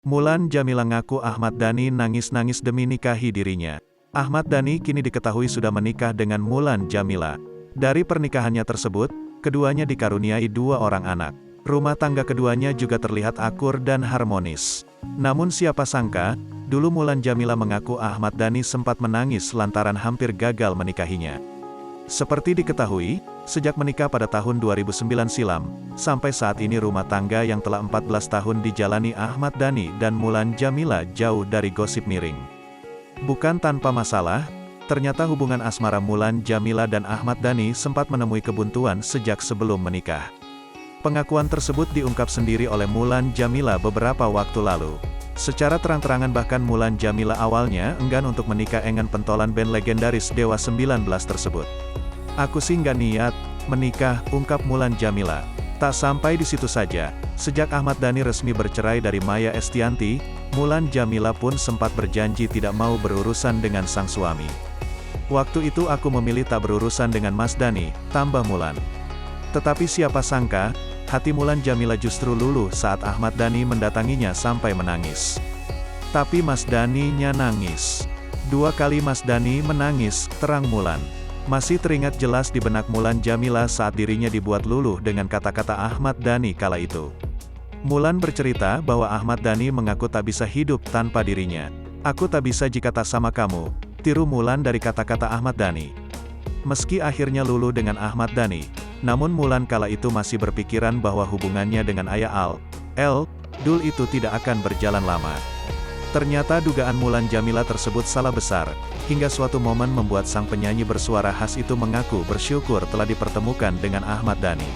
Mulan Jameela ngaku Ahmad Dhani nangis-nangis demi nikahi dirinya. Ahmad Dhani kini diketahui sudah menikah dengan Mulan Jameela. Dari pernikahannya tersebut, keduanya dikaruniai 2 orang anak. Rumah tangga keduanya juga terlihat akur dan harmonis. Namun siapa sangka, dulu Mulan Jameela mengaku Ahmad Dhani sempat menangis lantaran hampir gagal menikahinya. Seperti diketahui, sejak menikah pada tahun 2009 silam, sampai saat ini rumah tangga yang telah 14 tahun dijalani Ahmad Dhani dan Mulan Jameela jauh dari gosip miring. Bukan tanpa masalah, ternyata hubungan asmara Mulan Jameela dan Ahmad Dhani sempat menemui kebuntuan sejak sebelum menikah. Pengakuan tersebut diungkap sendiri oleh Mulan Jameela beberapa waktu lalu. Secara terang-terangan bahkan Mulan Jameela awalnya enggan untuk menikah dengan pentolan band legendaris Dewa 19 tersebut. "Aku sih nggak niat menikah," ungkap Mulan Jameela. Tak sampai di situ saja, sejak Ahmad Dhani resmi bercerai dari Maya Estianty, Mulan Jameela pun sempat berjanji tidak mau berurusan dengan sang suami. "Waktu itu aku memilih tak berurusan dengan Mas Dhani," tambah Mulan. Tetapi siapa sangka, hati Mulan Jameela justru luluh saat Ahmad Dhani mendatanginya sampai menangis. "Tapi Mas Dhani-nya nangis. 2 kali Mas Dhani menangis," terang Mulan. Masih teringat jelas di benak Mulan Jameela saat dirinya dibuat luluh dengan kata-kata Ahmad Dhani kala itu. Mulan bercerita bahwa Ahmad Dhani mengaku tak bisa hidup tanpa dirinya. "Aku tak bisa jika tak sama kamu," tiru Mulan dari kata-kata Ahmad Dhani. Meski akhirnya luluh dengan Ahmad Dhani, namun Mulan kala itu masih berpikiran bahwa hubungannya dengan ayah Dul itu tidak akan berjalan lama. Ternyata dugaan Mulan Jameela tersebut salah besar, hingga suatu momen membuat sang penyanyi bersuara khas itu mengaku bersyukur telah dipertemukan dengan Ahmad Dhani.